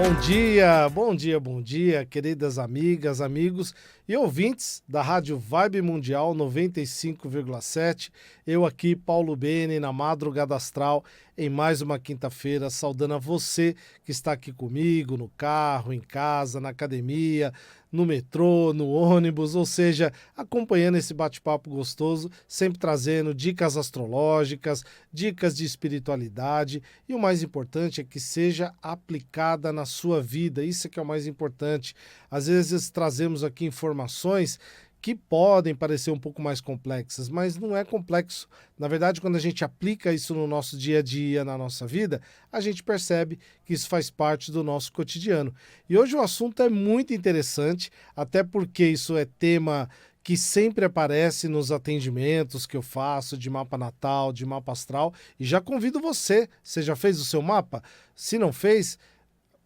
Bom dia, queridas amigas, amigos e ouvintes da Rádio Vibe Mundial 95,7. Eu aqui, Paulo Bene, na Madrugada Astral, em mais uma quinta-feira, saudando a você que está aqui comigo, no carro, em casa, na academia, no metrô, no ônibus, ou seja, acompanhando esse bate-papo gostoso, sempre trazendo dicas astrológicas, dicas de espiritualidade e o mais importante é que seja aplicada na sua vida, isso é que é o mais importante. Às vezes trazemos aqui informações que podem parecer um pouco mais complexas, mas não é complexo. Na verdade, quando a gente aplica isso no nosso dia a dia, na nossa vida, a gente percebe que isso faz parte do nosso cotidiano. E hoje o assunto é muito interessante, até porque isso é tema que sempre aparece nos atendimentos que eu faço de mapa natal, de mapa astral, e já convido você já fez o seu mapa? Se não fez,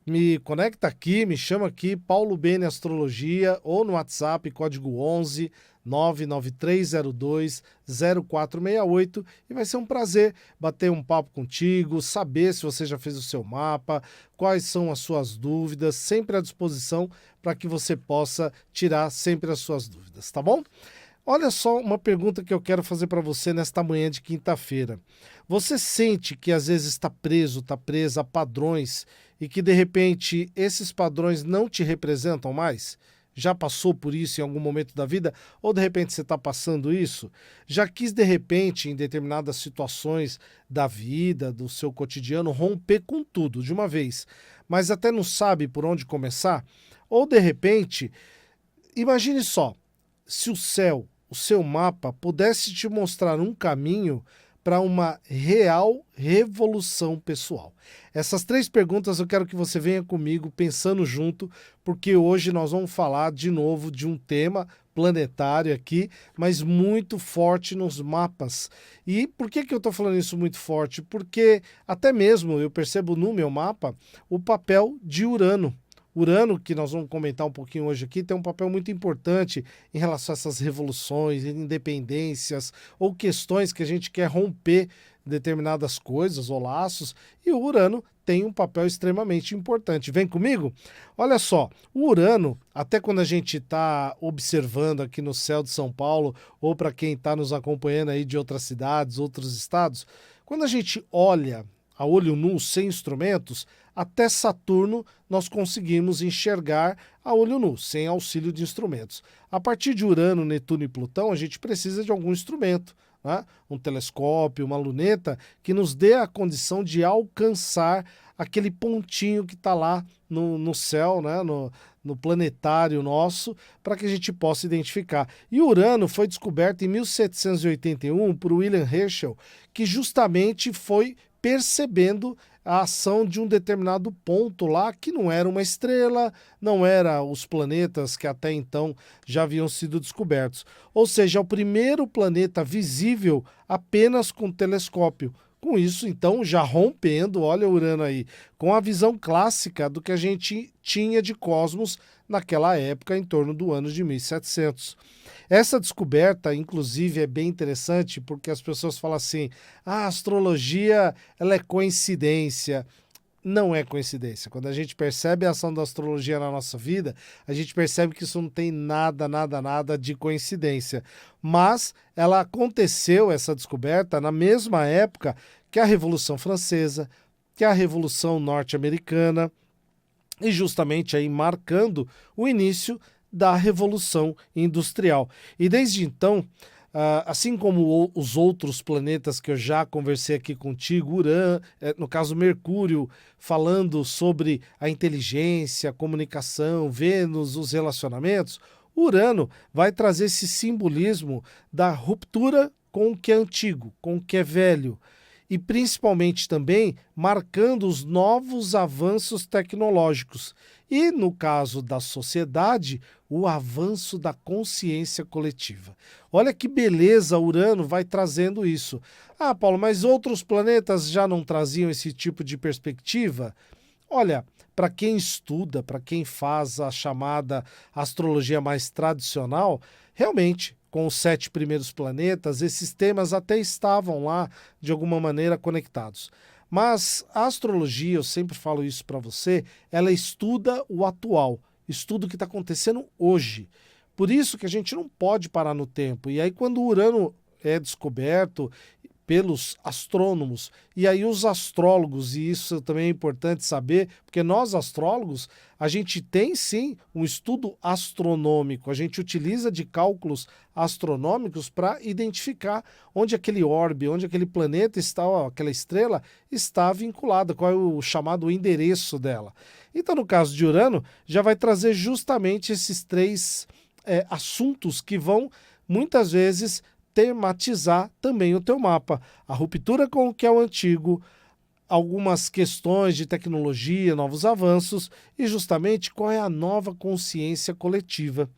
me conecta aqui, me chama aqui, Paulo Bene Astrologia, ou no WhatsApp, código 11 99302 0468, e vai ser um prazer bater um papo contigo, saber se você já fez o seu mapa, quais são as suas dúvidas, sempre à disposição para que você possa tirar sempre as suas dúvidas, tá bom? Olha só uma pergunta que eu quero fazer para você nesta manhã de quinta-feira. Você sente que às vezes está preso, está presa a padrões e que de repente esses padrões não te representam mais? Já passou por isso em algum momento da vida? Ou de repente você está passando isso? Já quis de repente, em determinadas situações da vida, do seu cotidiano, romper com tudo de uma vez, mas até não sabe por onde começar? Ou de repente, imagine só, se o céu, o seu mapa, pudesse te mostrar um caminho para uma real revolução pessoal. Essas 3 perguntas eu quero que você venha comigo pensando junto, porque hoje nós vamos falar de novo de um tema planetário aqui, mas muito forte nos mapas. E por que eu estou falando isso muito forte? Porque até mesmo eu percebo no meu mapa o papel de Urano. Urano, que nós vamos comentar um pouquinho hoje aqui, tem um papel muito importante em relação a essas revoluções, independências ou questões que a gente quer romper determinadas coisas ou laços, e o Urano tem um papel extremamente importante. Vem comigo? Olha só, o Urano, até quando a gente está observando aqui no céu de São Paulo, ou para quem está nos acompanhando aí de outras cidades, outros estados, quando a gente olha a olho nu, sem instrumentos, até Saturno nós conseguimos enxergar a olho nu, sem auxílio de instrumentos. A partir de Urano, Netuno e Plutão, a gente precisa de algum instrumento, né? Um telescópio, uma luneta, que nos dê a condição de alcançar aquele pontinho que está lá no céu, né? No planetário nosso, para que a gente possa identificar. E Urano foi descoberto em 1781 por William Herschel, que justamente foi percebendo a ação de um determinado ponto lá, que não era uma estrela, não era os planetas que até então já haviam sido descobertos. Ou seja, é o primeiro planeta visível apenas com telescópio. Com isso, então, já rompendo, olha o Urano aí, com a visão clássica do que a gente tinha de cosmos naquela época, em torno do ano de 1700. Essa descoberta, inclusive, é bem interessante porque as pessoas falam assim, a astrologia ela é coincidência. Não é coincidência. Quando a gente percebe a ação da astrologia na nossa vida, a gente percebe que isso não tem nada de coincidência. Mas ela aconteceu, essa descoberta, na mesma época que a Revolução Francesa, que a Revolução Norte-Americana, e justamente aí marcando o início da Revolução Industrial. E desde então, assim como os outros planetas que eu já conversei aqui contigo, Urano, no caso Mercúrio, falando sobre a inteligência, a comunicação, Vênus, os relacionamentos, Urano vai trazer esse simbolismo da ruptura com o que é antigo, com o que é velho, e principalmente também marcando os novos avanços tecnológicos. E, no caso da sociedade, o avanço da consciência coletiva. Olha que beleza, Urano vai trazendo isso. Ah, Paulo, mas outros planetas já não traziam esse tipo de perspectiva? Olha, para quem estuda, para quem faz a chamada astrologia mais tradicional, realmente, com os 7 primeiros planetas, esses temas até estavam lá, de alguma maneira, conectados. Mas a astrologia, eu sempre falo isso para você, ela estuda o atual, estuda o que está acontecendo hoje. Por isso que a gente não pode parar no tempo. E aí quando o Urano é descoberto pelos astrônomos, e aí os astrólogos, e isso também é importante saber, porque nós astrólogos, a gente tem sim um estudo astronômico, a gente utiliza de cálculos astronômicos para identificar onde aquele orbe, onde aquele planeta está, ó, aquela estrela está vinculada, qual é o chamado endereço dela. Então no caso de Urano, já vai trazer justamente esses três assuntos que vão muitas vezes tematizar também o teu mapa. A ruptura com o que é o antigo, algumas questões de tecnologia, novos avanços e justamente qual é a nova consciência coletiva.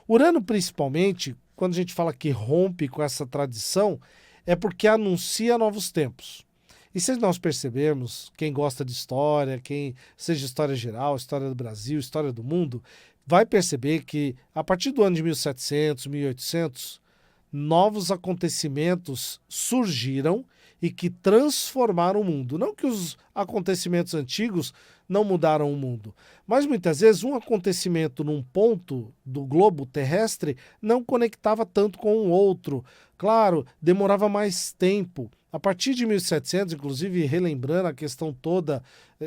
Urano, principalmente, quando a gente fala que rompe com essa tradição, é porque anuncia novos tempos. E se nós percebermos, quem gosta de história, quem seja história geral, história do Brasil, história do mundo, vai perceber que a partir do ano de 1700, 1800, novos acontecimentos surgiram e que transformaram o mundo. Não que os acontecimentos antigos não mudaram o mundo, mas muitas vezes um acontecimento num ponto do globo terrestre não conectava tanto com o outro. Claro, demorava mais tempo. A partir de 1700, inclusive relembrando a questão toda,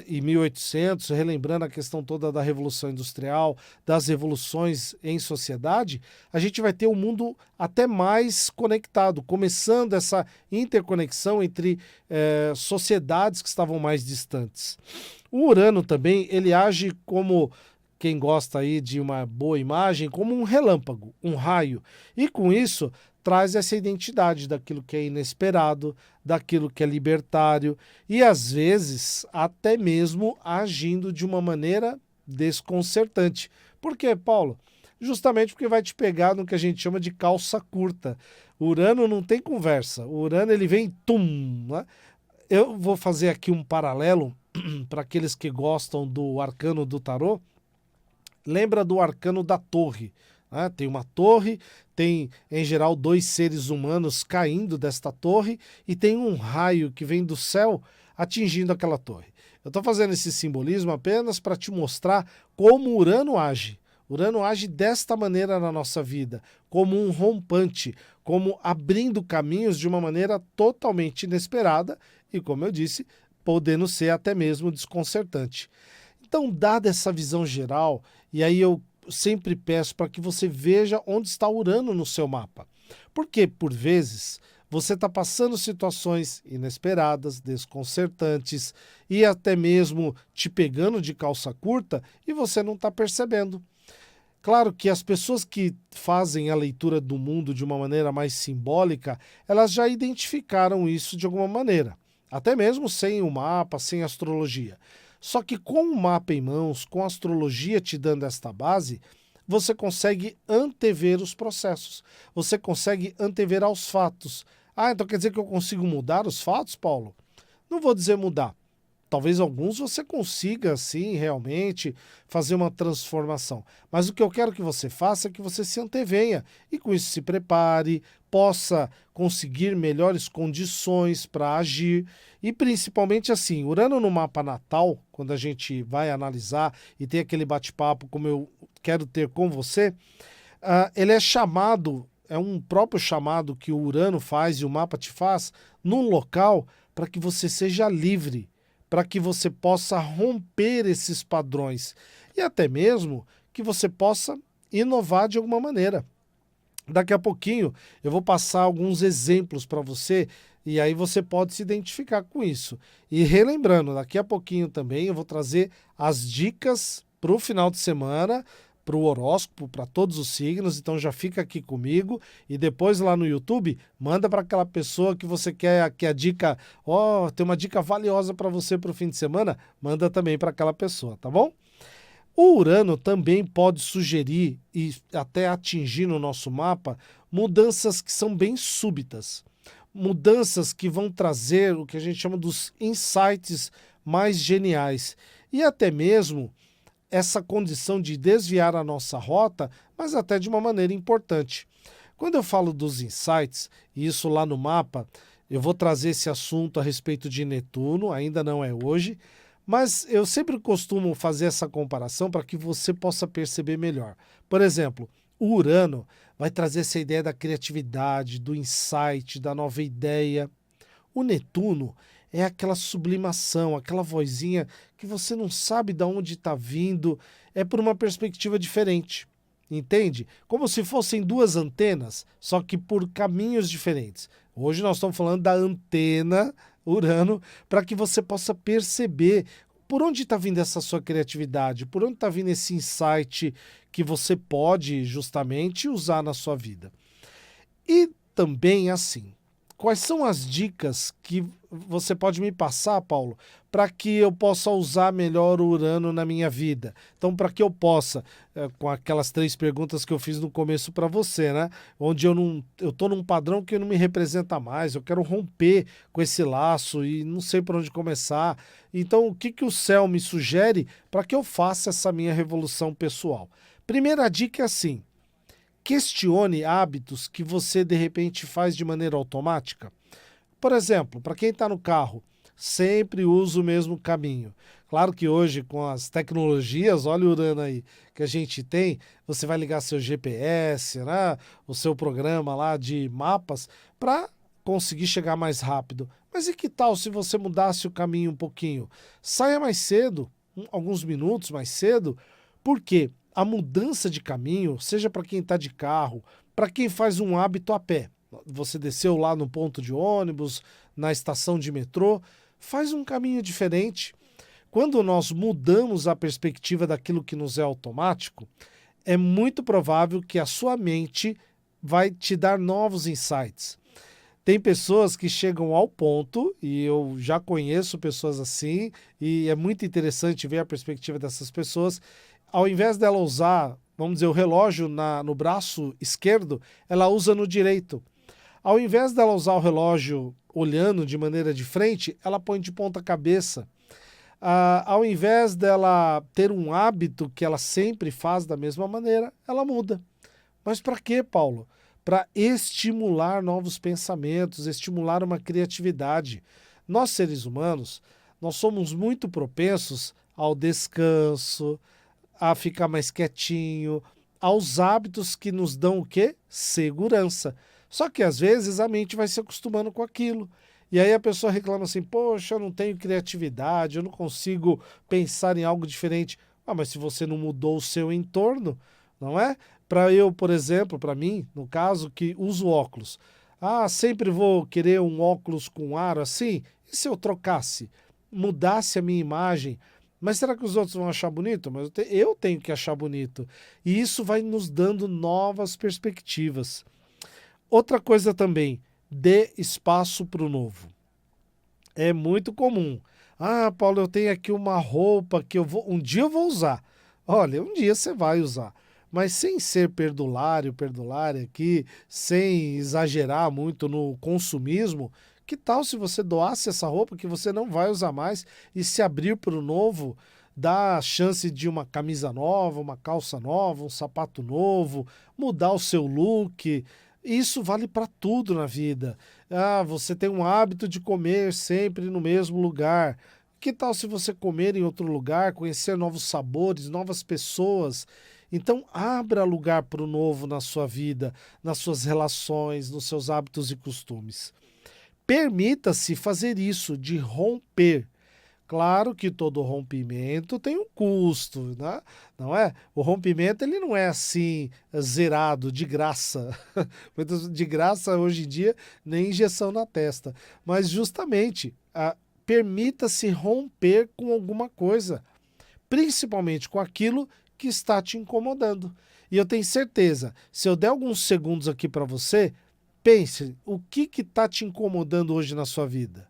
e 1800, relembrando a questão toda da Revolução Industrial, das revoluções em sociedade, a gente vai ter um mundo até mais conectado, começando essa interconexão entre sociedades que estavam mais distantes. O Urano também, ele age como, quem gosta aí de uma boa imagem, como um relâmpago, um raio. E com isso, traz essa identidade daquilo que é inesperado, daquilo que é libertário e às vezes até mesmo agindo de uma maneira desconcertante. Por quê, Paulo? Justamente porque vai te pegar no que a gente chama de calça curta. O Urano não tem conversa. O Urano ele vem tum, né? Eu vou fazer aqui um paralelo para aqueles que gostam do arcano do tarô. Lembra do arcano da torre? Tem uma torre, tem em geral dois seres humanos caindo desta torre e tem um raio que vem do céu atingindo aquela torre. Eu estou fazendo esse simbolismo apenas para te mostrar como Urano age. Urano age desta maneira na nossa vida, como um rompante, como abrindo caminhos de uma maneira totalmente inesperada e, como eu disse, podendo ser até mesmo desconcertante. Então, dada essa visão geral, e aí eu sempre peço para que você veja onde está Urano no seu mapa. Porque, por vezes, você está passando situações inesperadas, desconcertantes e até mesmo te pegando de calça curta e você não está percebendo. Claro que as pessoas que fazem a leitura do mundo de uma maneira mais simbólica, elas já identificaram isso de alguma maneira, até mesmo sem o mapa, sem astrologia. Só que com o mapa em mãos, com a astrologia te dando esta base, você consegue antever os processos, você consegue antever aos fatos. Então quer dizer que eu consigo mudar os fatos, Paulo? Não vou dizer mudar. Talvez alguns você consiga, sim, realmente fazer uma transformação. Mas o que eu quero que você faça é que você se antevenha e com isso se prepare, possa conseguir melhores condições para agir e principalmente assim, Urano no mapa natal, quando a gente vai analisar e tem aquele bate-papo como eu quero ter com você, ele é chamado, é um próprio chamado que o Urano faz e o mapa te faz num local para que você seja livre, para que você possa romper esses padrões e até mesmo que você possa inovar de alguma maneira. Daqui a pouquinho eu vou passar alguns exemplos para você e aí você pode se identificar com isso. E relembrando, daqui a pouquinho também eu vou trazer as dicas para o final de semana, para o horóscopo, para todos os signos, então já fica aqui comigo e depois lá no YouTube, manda para aquela pessoa que você quer que a dica, tem uma dica valiosa para você para o fim de semana, manda também para aquela pessoa, tá bom? O Urano também pode sugerir e até atingir no nosso mapa mudanças que são bem súbitas, mudanças que vão trazer o que a gente chama dos insights mais geniais e até mesmo essa condição de desviar a nossa rota, mas até de uma maneira importante. Quando eu falo dos insights, e isso lá no mapa, Eu vou trazer esse assunto a respeito de Netuno, ainda não é hoje, mas eu sempre costumo fazer essa comparação para que você possa perceber melhor. Por exemplo, o Urano vai trazer essa ideia da criatividade, do insight, da nova ideia. O Netuno é aquela sublimação, aquela vozinha que você não sabe de onde está vindo, é por uma perspectiva diferente. Entende? Como se fossem duas antenas, só que por caminhos diferentes. Hoje nós estamos falando da antena Urano para que você possa perceber por onde está vindo essa sua criatividade, por onde está vindo esse insight que você pode justamente usar na sua vida. E também assim, quais são as dicas que você pode me passar, Paulo, para que eu possa usar melhor o Urano na minha vida? Então, para que eu possa, com aquelas 3 perguntas que eu fiz no começo para você, né? Onde eu tô num padrão que não me representa mais, eu quero romper com esse laço e não sei por onde começar. Então, o que que o céu me sugere para que eu faça essa minha revolução pessoal? Primeira dica é assim: questione hábitos que você de repente faz de maneira automática. Por exemplo, para quem está no carro, sempre usa o mesmo caminho. Claro que hoje, com as tecnologias, olha o Urano aí, que a gente tem, você vai ligar seu GPS, né, o seu programa lá de mapas, para conseguir chegar mais rápido. Mas e que tal se você mudasse o caminho um pouquinho? Saia mais cedo, alguns minutos mais cedo, porque a mudança de caminho, seja para quem está de carro, para quem faz um hábito a pé, você desceu lá no ponto de ônibus, na estação de metrô, faz um caminho diferente. Quando nós mudamos a perspectiva daquilo que nos é automático, é muito provável que a sua mente vai te dar novos insights. Tem pessoas que chegam ao ponto, e eu já conheço pessoas assim, e é muito interessante ver a perspectiva dessas pessoas. Ao invés dela usar, vamos dizer, o relógio no braço esquerdo, ela usa no direito. Ao invés dela usar o relógio olhando de maneira de frente, ela põe de ponta cabeça. Ao invés dela ter um hábito que ela sempre faz da mesma maneira, ela muda. Mas para quê, Paulo? Para estimular novos pensamentos, estimular uma criatividade. Nós, seres humanos, nós somos muito propensos ao descanso, a ficar mais quietinho, aos hábitos que nos dão o quê? Segurança. Só que às vezes a mente vai se acostumando com aquilo. E aí a pessoa reclama assim: poxa, eu não tenho criatividade, eu não consigo pensar em algo diferente. Ah, mas se você não mudou o seu entorno, não é? Para eu, por exemplo, para mim, no caso, que uso óculos. Ah, sempre vou querer um óculos com aro assim? E se eu trocasse? Mudasse a minha imagem? Mas será que os outros vão achar bonito? Mas eu tenho que achar bonito. E isso vai nos dando novas perspectivas. Outra coisa também, dê espaço para o novo. É muito comum. Ah, Paulo, eu tenho aqui uma roupa que um dia eu vou usar. Olha, um dia você vai usar. Mas sem ser perdulário aqui, sem exagerar muito no consumismo, que tal se você doasse essa roupa que você não vai usar mais e se abrir para o novo, dar a chance de uma camisa nova, uma calça nova, um sapato novo, mudar o seu look. Isso vale para tudo na vida. Ah, você tem um hábito de comer sempre no mesmo lugar. Que tal se você comer em outro lugar, conhecer novos sabores, novas pessoas? Então, abra lugar para o novo na sua vida, nas suas relações, nos seus hábitos e costumes. Permita-se fazer isso, de romper. Claro que todo rompimento tem um custo, né? Não é? O rompimento ele não é assim zerado, de graça. De graça hoje em dia, nem injeção na testa. Mas justamente, permita-se romper com alguma coisa, principalmente com aquilo que está te incomodando. E eu tenho certeza, se eu der alguns segundos aqui para você, pense, o que está te incomodando hoje na sua vida?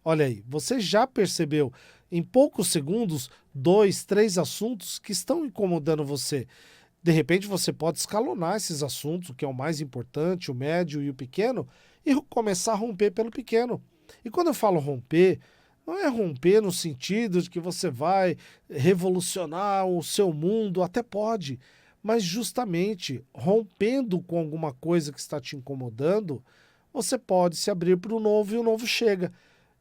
Olha aí, você já percebeu em poucos segundos 2, 3 assuntos que estão incomodando você. De repente você pode escalonar esses assuntos, o que é o mais importante, o médio e o pequeno, e começar a romper pelo pequeno. E quando eu falo romper, não é romper no sentido de que você vai revolucionar o seu mundo, até pode, mas justamente rompendo com alguma coisa que está te incomodando, você pode se abrir para o novo e o novo chega.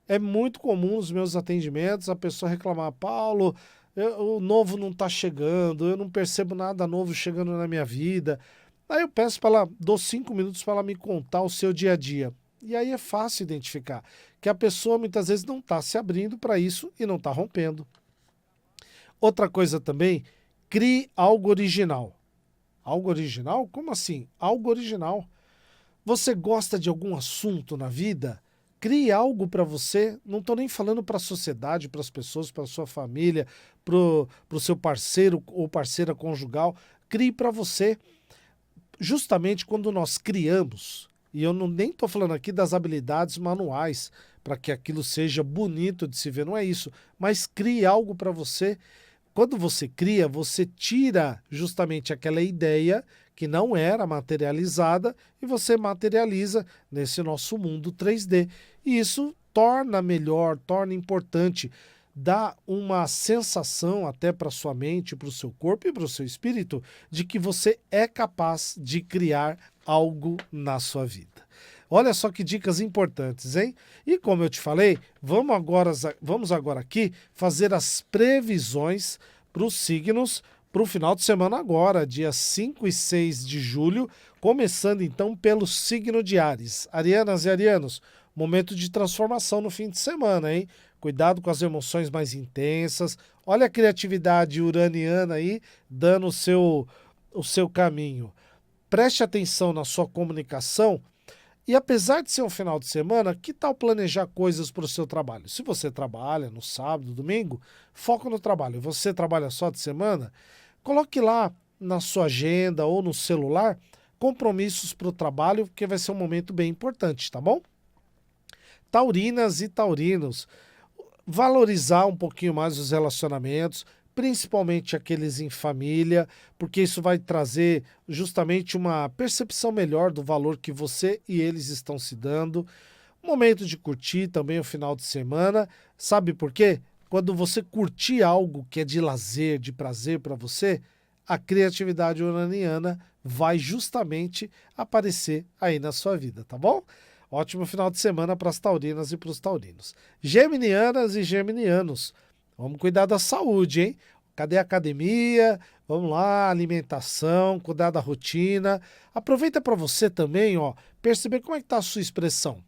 É muito comum nos meus atendimentos a pessoa reclamar, Paulo, o novo não está chegando, eu não percebo nada novo chegando na minha vida. Aí eu peço para ela, dou 5 minutos para ela me contar o seu dia a dia. E aí é fácil identificar que a pessoa muitas vezes não está se abrindo para isso e não está rompendo. Outra coisa também, crie algo original. Algo original? Como assim? Algo original. Você gosta de algum assunto na vida? Crie algo para você. Não estou nem falando para a sociedade, para as pessoas, para a sua família, para o seu parceiro ou parceira conjugal. Crie para você. Justamente quando nós criamos, e eu nem estou falando aqui das habilidades manuais, para que aquilo seja bonito de se ver, não é isso, mas crie algo para você. Quando você cria, você tira justamente aquela ideia que não era materializada e você materializa nesse nosso mundo 3D. E isso torna melhor, torna importante, dá uma sensação até para sua mente, para o seu corpo e para o seu espírito de que você é capaz de criar algo na sua vida. Olha só que dicas importantes, hein? E como eu te falei, vamos agora aqui fazer as previsões para os signos para o final de semana agora, dia 5 e 6 de julho, começando então pelo signo de Áries. Arianas e arianos, momento de transformação no fim de semana, hein? Cuidado com as emoções mais intensas. Olha a criatividade uraniana aí dando o seu caminho. Preste atenção na sua comunicação. E apesar de ser um final de semana, que tal planejar coisas para o seu trabalho? Se você trabalha no sábado, domingo, foca no trabalho. Você trabalha só de semana? Coloque lá na sua agenda ou no celular compromissos para o trabalho, porque vai ser um momento bem importante, tá bom? Taurinas e taurinos, valorizar um pouquinho mais os relacionamentos, principalmente aqueles em família, porque isso vai trazer justamente uma percepção melhor do valor que você e eles estão se dando. Momento de curtir também o final de semana. Sabe por quê? Quando você curtir algo que é de lazer, de prazer para você, a criatividade uraniana vai justamente aparecer aí na sua vida, tá bom? Ótimo final de semana para as taurinas e para os taurinos. Geminianas e geminianos, vamos cuidar da saúde, hein? Cadê a academia? Vamos lá, alimentação, cuidar da rotina. Aproveita para você também, ó, perceber como é que está a sua expressão.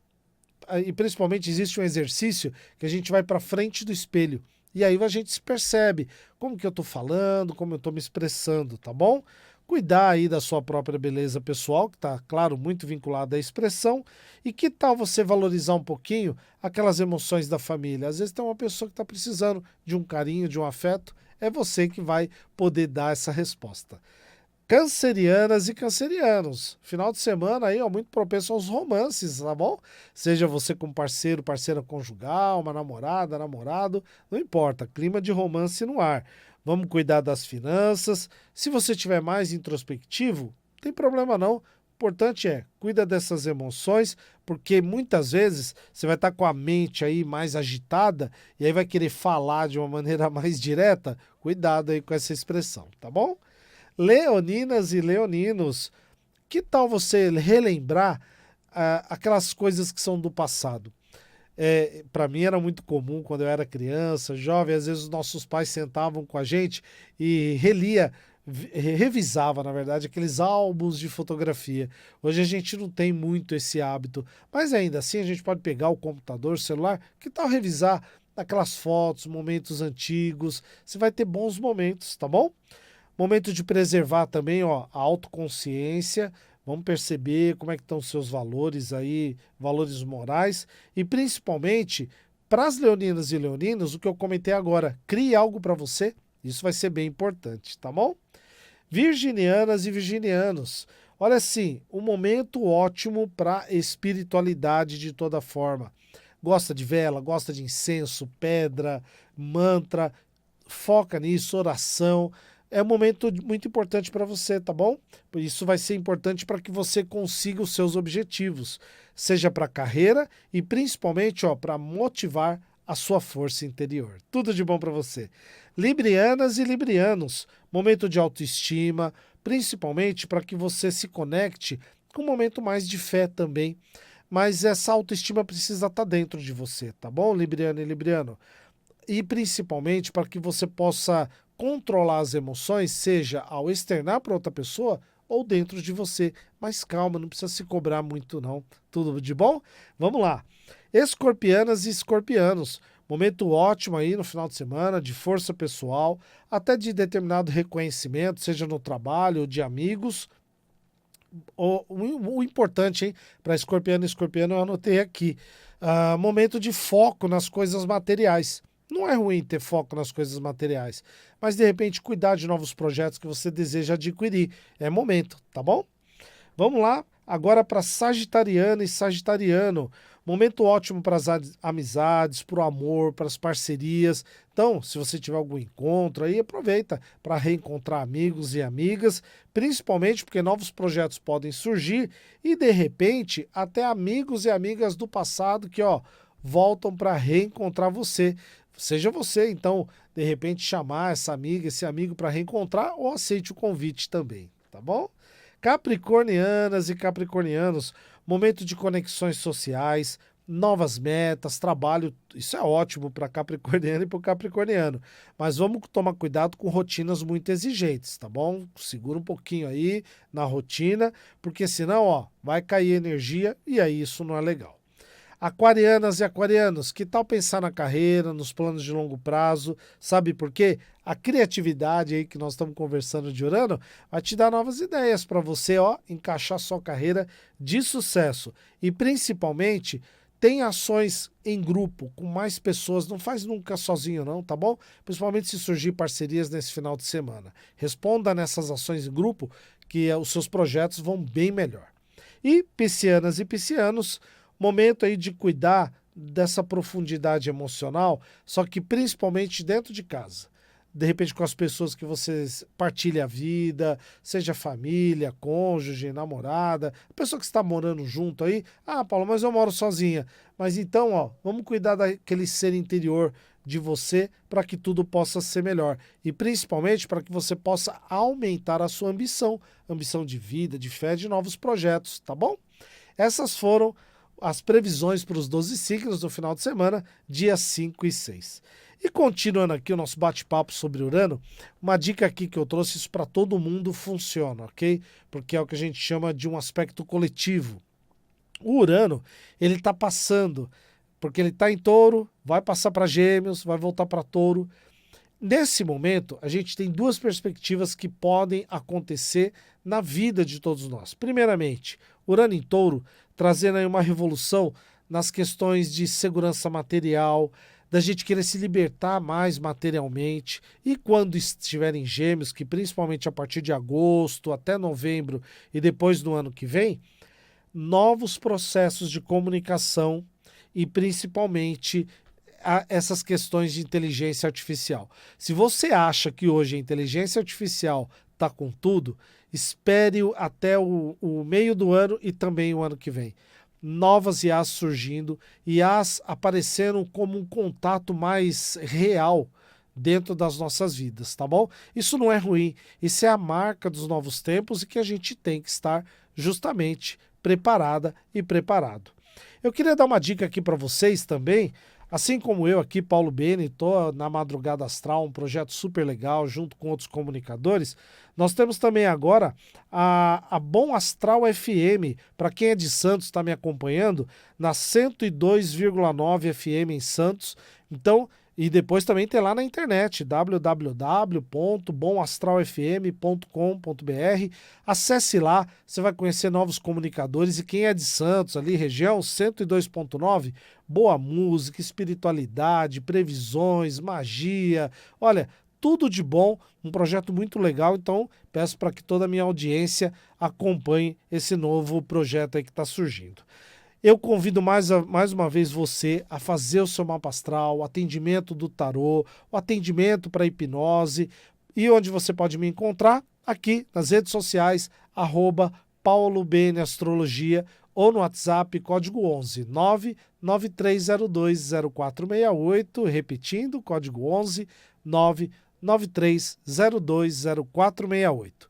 E principalmente existe um exercício que a gente vai para frente do espelho. E aí a gente se percebe como que eu estou falando, como eu estou me expressando, tá bom? Cuidar aí da sua própria beleza pessoal, que está, claro, muito vinculada à expressão. E que tal você valorizar um pouquinho aquelas emoções da família? Às vezes tem uma pessoa que está precisando de um carinho, de um afeto, é você que vai poder dar essa resposta. Cancerianas e cancerianos, final de semana aí, ó, muito propenso aos romances, tá bom? Seja você com parceiro, parceira conjugal, uma namorada, namorado, não importa, clima de romance no ar. Vamos cuidar das finanças. Se você tiver mais introspectivo, não tem problema não. O importante é, cuida dessas emoções, porque muitas vezes você vai estar com a mente aí mais agitada e aí vai querer falar de uma maneira mais direta. Cuidado aí com essa expressão, tá bom? Leoninas e leoninos, que tal você relembrar aquelas coisas que são do passado? Para mim era muito comum quando eu era criança, jovem, às vezes os nossos pais sentavam com a gente e revisava, na verdade, aqueles álbuns de fotografia. Hoje a gente não tem muito esse hábito, mas ainda assim a gente pode pegar o computador, o celular, que tal revisar aquelas fotos, momentos antigos? Você vai ter bons momentos, tá bom? Momento de preservar também, ó, a autoconsciência. Vamos perceber como é que estão os seus valores aí, valores morais. E principalmente, para as leoninas e leoninos, o que eu comentei agora, crie algo para você. Isso vai ser bem importante, tá bom? Virginianas e virginianos. Olha assim, um momento ótimo para espiritualidade de toda forma. Gosta de vela, gosta de incenso, pedra, mantra, foca nisso, oração. É um momento muito importante para você, tá bom? Isso vai ser importante para que você consiga os seus objetivos, seja para a carreira e principalmente, ó, para motivar a sua força interior. Tudo de bom para você. Librianas e librianos, momento de autoestima, principalmente para que você se conecte com um momento mais de fé também. mas essa autoestima precisa estar dentro de você, tá bom, Libriano e Libriano? E principalmente para que você possa controlar as emoções, seja ao externar para outra pessoa ou dentro de você. Mas calma, não precisa se cobrar muito não. Tudo de bom? Vamos lá. Escorpianas e escorpianos, momento ótimo aí no final de semana, de força pessoal, até de determinado reconhecimento, seja no trabalho ou de amigos. O importante, hein, para escorpiano e escorpiano, eu anotei aqui. Momento de foco nas coisas materiais. Não é ruim ter foco nas coisas materiais, mas de repente cuidar de novos projetos que você deseja adquirir. É momento, tá bom? Vamos lá, agora para Sagitariana e Sagitariano. Momento ótimo para as amizades, para o amor, para as parcerias. Então, se você tiver algum encontro aí, aproveita para reencontrar amigos e amigas, principalmente porque novos projetos podem surgir e, de repente, até amigos e amigas do passado que, ó, voltam para reencontrar você. Seja você, então, de repente, chamar essa amiga, esse amigo para reencontrar ou aceite o convite também, tá bom? Capricornianas e capricornianos, momento de conexões sociais, novas metas, trabalho, isso é ótimo para capricorniano e para o capricorniano, mas vamos tomar cuidado com rotinas muito exigentes, tá bom? Segura um pouquinho aí na rotina, porque senão, ó, vai cair energia e aí isso não é legal. Aquarianas e aquarianos, que tal pensar na carreira, nos planos de longo prazo? Sabe por quê? A criatividade aí que nós estamos conversando de Urano vai te dar novas ideias para você, ó, encaixar sua carreira de sucesso. E principalmente, tem ações em grupo, com mais pessoas, não faz nunca sozinho não, tá bom? Principalmente se surgir parcerias nesse final de semana. Responda nessas ações em grupo que os seus projetos vão bem melhor. E piscianas e piscianos, momento aí de cuidar dessa profundidade emocional, só que principalmente dentro de casa. De repente com as pessoas que você partilha a vida, seja família, cônjuge, namorada, a pessoa que está morando junto aí. Ah, Paulo, mas eu moro sozinha. Mas então, ó, vamos cuidar daquele ser interior de você para que tudo possa ser melhor. E principalmente para que você possa aumentar a sua ambição de vida, de fé, de novos projetos, tá bom? Essas foram as previsões para os 12 signos do final de semana, dias 5 e 6. E continuando aqui o nosso bate-papo sobre Urano, uma dica aqui que eu trouxe, isso para todo mundo funciona, ok? Porque é o que a gente chama de um aspecto coletivo. O Urano, ele está passando, porque ele está em Touro, vai passar para Gêmeos, vai voltar para Touro. Nesse momento, a gente tem duas perspectivas que podem acontecer na vida de todos nós. Primeiramente, Urano em Touro, trazendo aí uma revolução nas questões de segurança material, da gente querer se libertar mais materialmente, e quando estiver em Gêmeos, que principalmente a partir de agosto até novembro e depois do ano que vem, novos processos de comunicação e principalmente essas questões de inteligência artificial. Se você acha que hoje a inteligência artificial está com tudo, espere até o meio do ano e também o ano que vem. Novas IAs surgindo, IAs aparecendo como um contato mais real dentro das nossas vidas, tá bom? Isso não é ruim, isso é a marca dos novos tempos e que a gente tem que estar justamente preparada e preparado. Eu queria dar uma dica aqui para vocês também. Assim como eu aqui, Paulo Bene, estou na Madrugada Astral, um projeto super legal, junto com outros comunicadores. Nós temos também agora a Bom Astral FM, para quem é de Santos, está me acompanhando, na 102,9 FM em Santos. Então, e depois também tem lá na internet, www.bomastralfm.com.br. Acesse lá, você vai conhecer novos comunicadores e quem é de Santos, ali, região 102,9, boa música, espiritualidade, previsões, magia, olha, tudo de bom, um projeto muito legal, então peço para que toda a minha audiência acompanhe esse novo projeto aí que está surgindo. Eu convido mais uma vez você a fazer o seu mapa astral, o atendimento do tarô, o atendimento para hipnose e onde você pode me encontrar aqui nas redes sociais, @PauloBNAstrologia ou no WhatsApp, código 11 993020468, repetindo, código 11 993020468.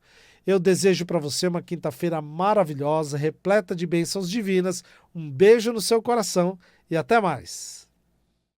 Eu desejo para você uma quinta-feira maravilhosa, repleta de bênçãos divinas. Um beijo no seu coração e até mais.